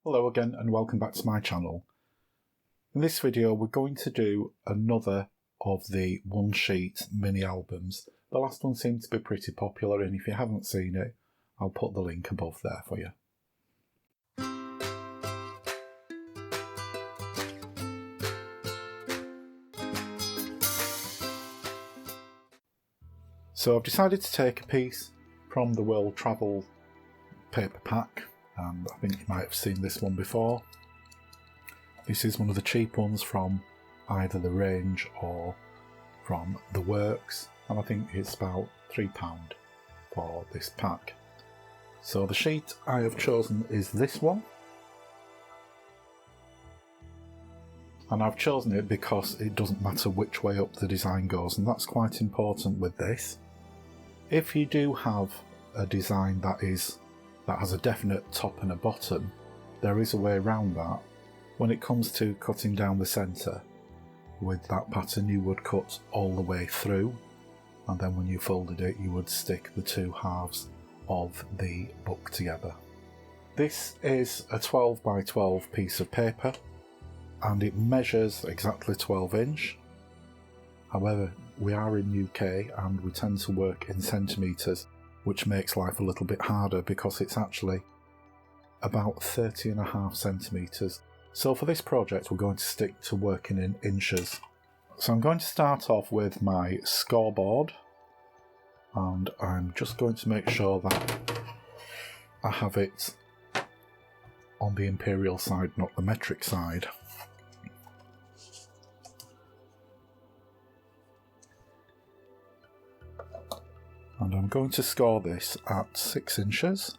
Hello again and welcome back to my channel. In this video we're going to do another of the one sheet mini albums. The last one seemed to be pretty popular, and if you haven't seen it I'll put the link above there for you. So I've decided to take a piece from the World Travel paper pack, and I think you might have seen this one before. This is one of the cheap ones from either the range or from the works, and I think it's about £3 for this pack. So the sheet I have chosen is this one, and I've chosen it because it doesn't matter which way up the design goes, and that's quite important with this. If you do have a design that has a definite top and a bottom, there is a way around that. When it comes to cutting down the centre, with that pattern you would cut all the way through, and then when you folded it you would stick the two halves of the book together. This is a 12 by 12 piece of paper and it measures exactly 12 inch. However, we are in UK and we tend to work in centimetres, which makes life a little bit harder because it's actually about 30.5 centimetres. So for this project we're going to stick to working in inches. So I'm going to start off with my scoreboard, and I'm just going to make sure that I have it on the imperial side, not the metric side. And I'm going to score this at 6 inches.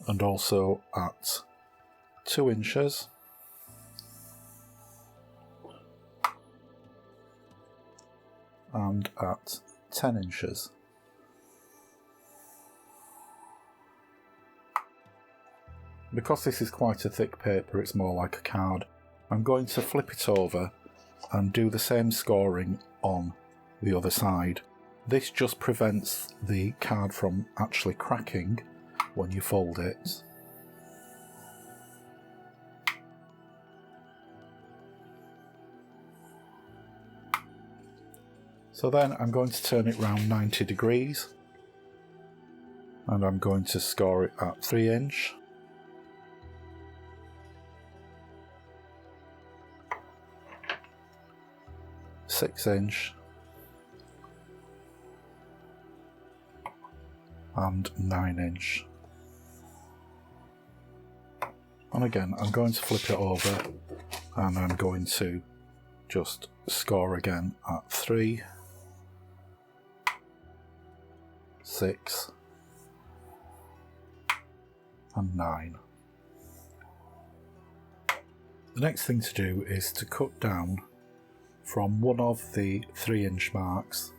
And also at 2 inches. And at 10 inches. Because this is quite a thick paper, it's more like a card, I'm going to flip it over and do the same scoring on the other side. This just prevents the card from actually cracking when you fold it. So then I'm going to turn it round 90 degrees and I'm going to score it at 3 inch. Six inch and 9 inch. And again I'm going to flip it over and I'm going to just score again at 3, 6 and 9. The next thing to do is to cut down from one of the 3 inch marks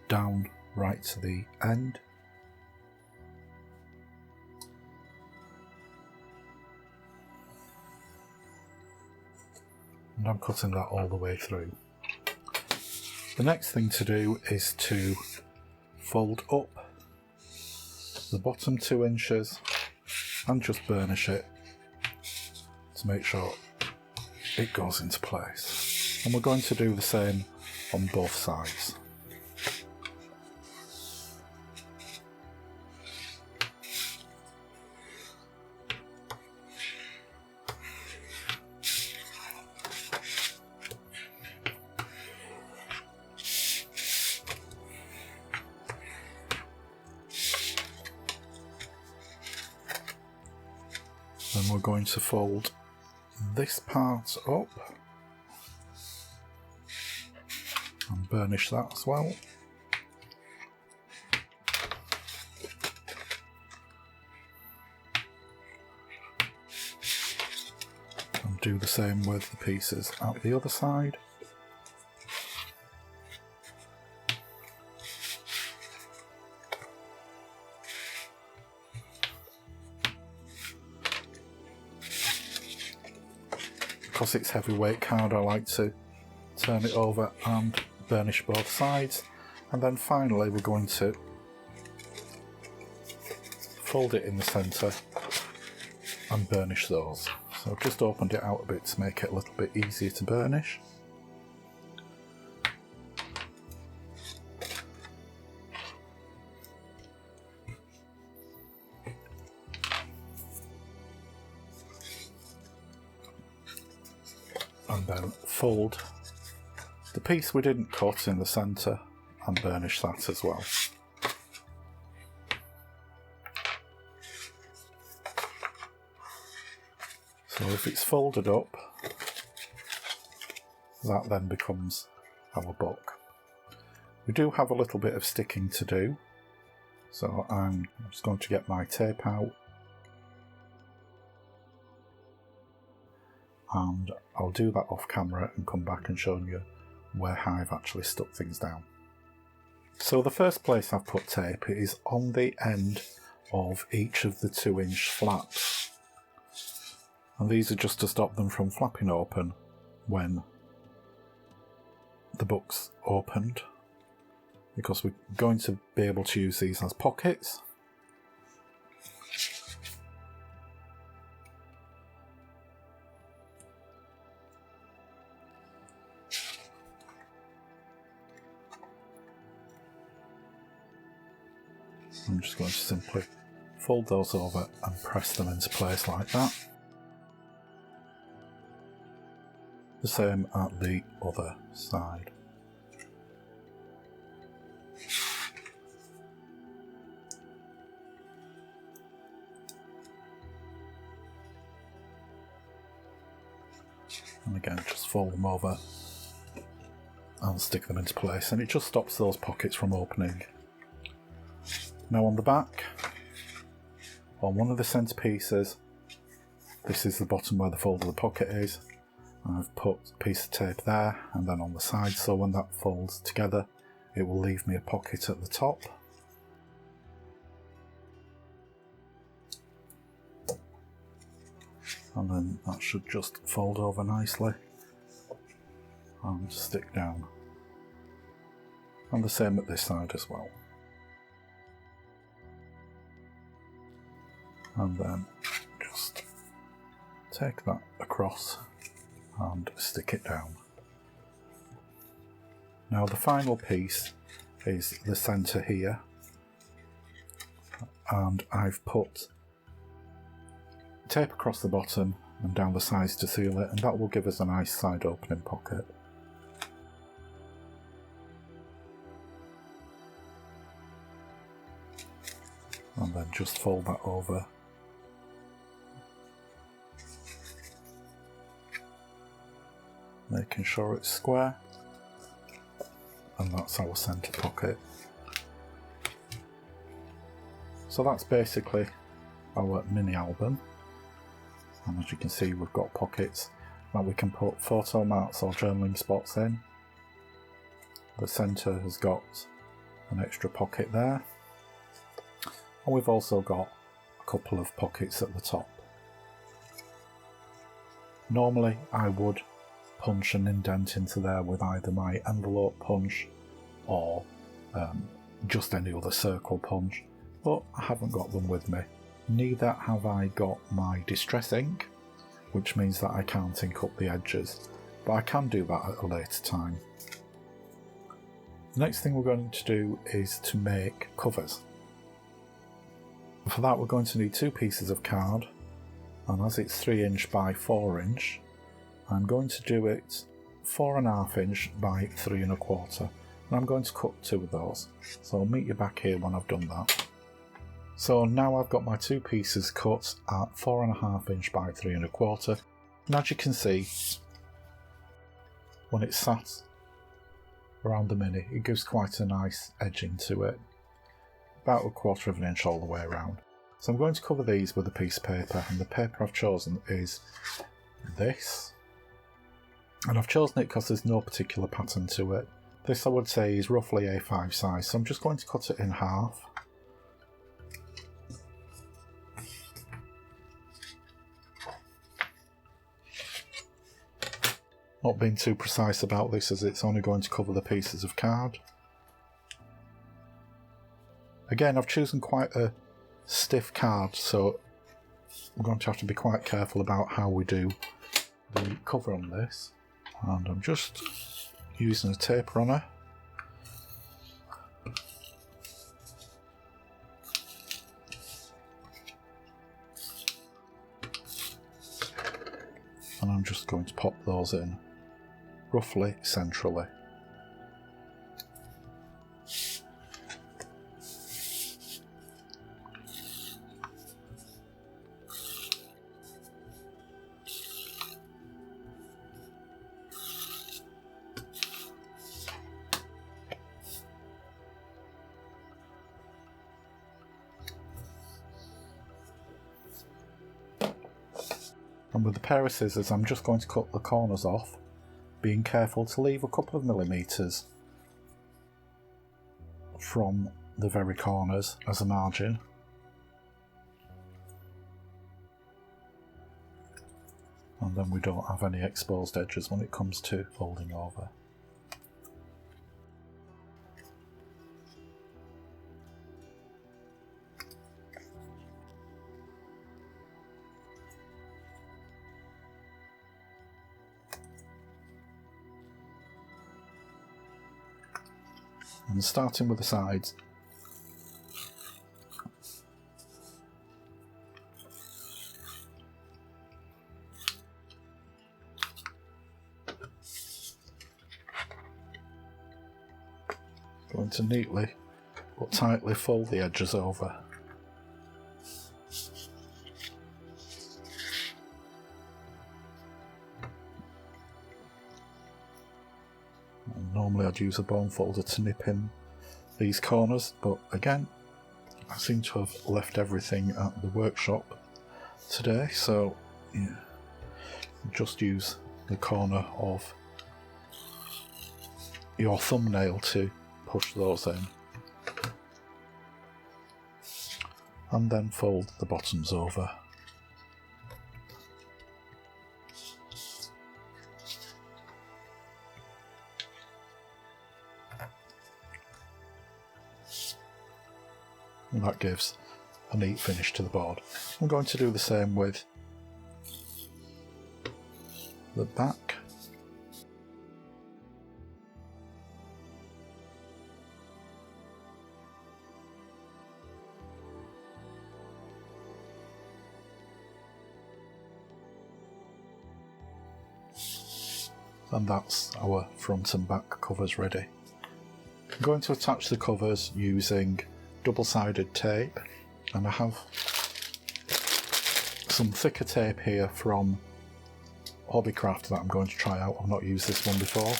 down right to the end. And I'm cutting that all the way through. The next thing to do is to fold up the bottom 2 inches and just burnish it to make sure it goes into place. And we're going to do the same on both sides. Then we're going to fold this part up and burnish that as well. And do the same with the pieces at the other side. Because it's heavyweight card, I like to turn it over and burnish both sides, and then finally we're going to fold it in the centre and burnish those. So I've just opened it out a bit to make it a little bit easier to burnish. And then fold the piece we didn't cut in the centre and burnish that as well. So if it's folded up, that then becomes our book. We do have a little bit of sticking to do, so I'm just going to get my tape out and I'll do that off camera and come back and show you where I've actually stuck things down. So the first place I've put tape is on the end of each of the 2-inch flaps. And these are just to stop them from flapping open when the book's opened, because we're going to be able to use these as pockets. I'm just going to simply fold those over and press them into place like that. The same at the other side. And again, just fold them over and stick them into place, and it just stops those pockets from opening. Now on the back, on one of the centre pieces, this is the bottom where the fold of the pocket is. I've put a piece of tape there and then on the side, so when that folds together it will leave me a pocket at the top. And then that should just fold over nicely and stick down. And the same at this side as well. And then just take that across and stick it down. Now the final piece is the centre here, and I've put tape across the bottom and down the sides to seal it, and that will give us a nice side opening pocket. And then just fold that over. Making sure it's square, and that's our centre pocket. So that's basically our mini album, and as you can see we've got pockets that we can put photo mats or journaling spots in. The centre has got an extra pocket there, and we've also got a couple of pockets at the top. Normally I would punch an indent into there with either my envelope punch or just any other circle punch, but I haven't got them with me. Neither have I got my distress ink, which means that I can't ink up the edges, but I can do that at a later time. The next thing we're going to do is to make covers. For that we're going to need 2 pieces of card, and as it's 3" by 4". I'm going to do it 4.5" by 3¼ and I'm going to cut 2 of those, so I'll meet you back here when I've done that. So now I've got my 2 pieces cut at 4.5" by 3¼ and as you can see, when it's sat around the mini it gives quite a nice edging to it, about 1/4 inch all the way around. So I'm going to cover these with a piece of paper, and the paper I've chosen is this. And I've chosen it because there's no particular pattern to it. This I would say is roughly A5 size, so I'm just going to cut it in half. Not being too precise about this as it's only going to cover the pieces of card. Again, I've chosen quite a stiff card, so I'm going to have to be quite careful about how we do the cover on this. And I'm just using a tape runner. And I'm just going to pop those in roughly centrally. And with a pair of scissors, I'm just going to cut the corners off, being careful to leave a couple of millimetres from the very corners as a margin. And then we don't have any exposed edges when it comes to folding over. And starting with the sides, going to neatly but tightly fold the edges over. Normally I'd use a bone folder to nip in these corners, but again, I seem to have left everything at the workshop today, so yeah, just use the corner of your thumbnail to push those in. And then fold the bottoms over. And that gives a neat finish to the board. I'm going to do the same with the back. And that's our front and back covers ready. I'm going to attach the covers using double-sided tape, and I have some thicker tape here from Hobbycraft that I'm going to try out. I've not used this one before.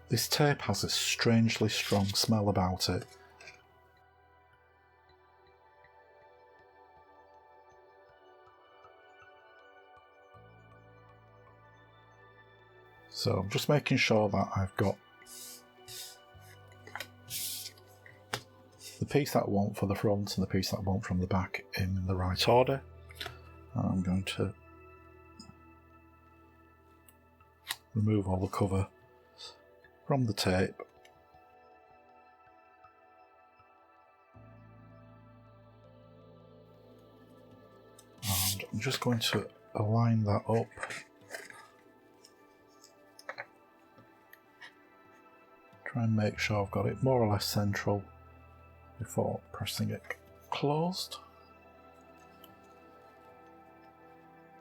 This tape has a strangely strong smell about it. So I'm just making sure that I've got the piece that I want for the front and the piece that I want from the back in the right order. And I'm going to remove all the cover from the tape. And I'm just going to align that up. Try and make sure I've got it more or less central before pressing it closed.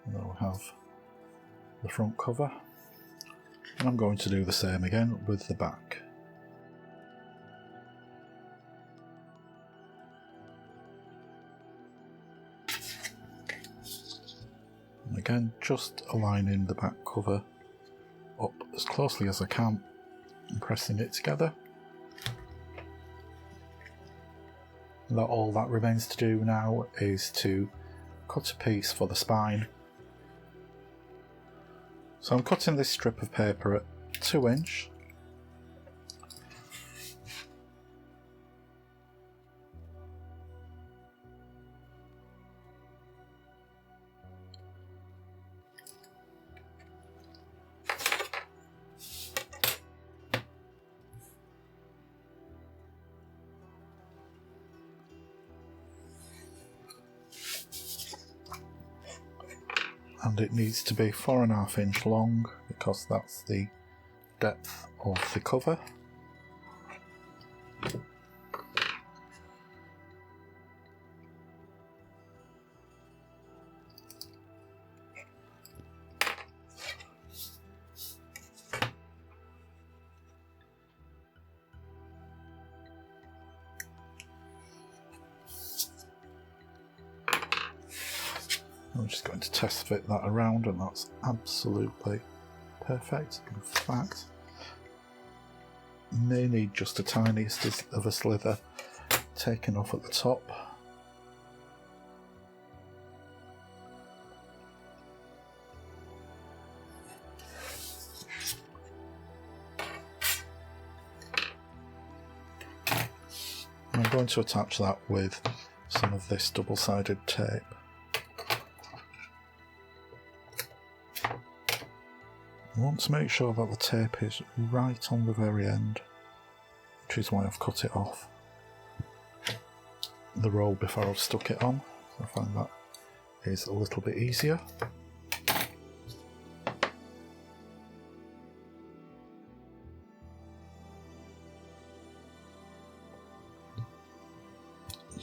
And then we'll have the front cover. And I'm going to do the same again with the back. And again, just aligning the back cover up as closely as I can and pressing it together. And all that remains to do now is to cut a piece for the spine. So I'm cutting this strip of paper at 2 inch. and it needs to be 4.5 inch long because that's the depth of the cover. I'm just going to test fit that around, and that's absolutely perfect. In fact, may need just a tiniest of a slither taken off at the top. I'm going to attach that with some of this double-sided tape. I want to make sure that the tape is right on the very end, which is why I've cut it off the roll before I've stuck it on. So I find that is a little bit easier.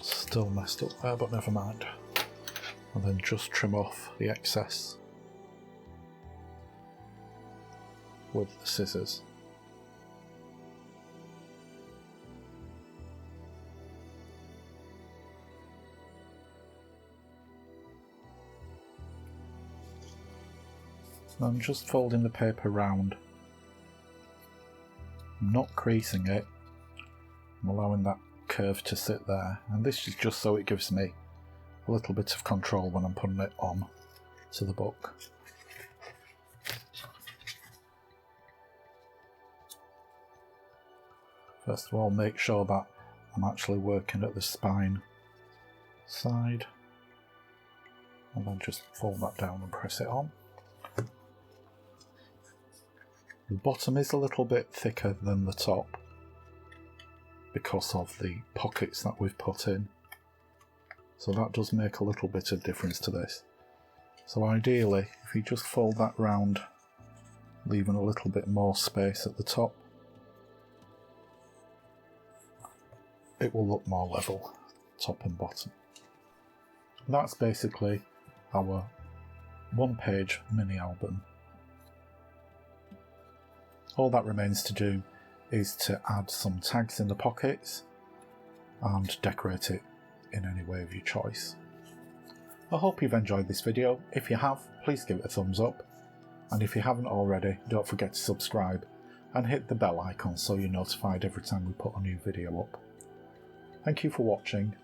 Still messed up there, but never mind. And then just trim off the excess with the scissors. So I'm just folding the paper round. I'm not creasing it. I'm allowing that curve to sit there, and this is just so it gives me a little bit of control when I'm putting it on to the book. First of all, make sure that I'm actually working at the spine side, and then just fold that down and press it on. The bottom is a little bit thicker than the top because of the pockets that we've put in, so that does make a little bit of difference to this. So ideally, if you just fold that round, leaving a little bit more space at the top, it will look more level, top and bottom. That's basically our one-page mini album. All that remains to do is to add some tags in the pockets and decorate it in any way of your choice. I hope you've enjoyed this video. If you have, please give it a thumbs up, and if you haven't already, don't forget to subscribe and hit the bell icon so you're notified every time we put a new video up. Thank you for watching,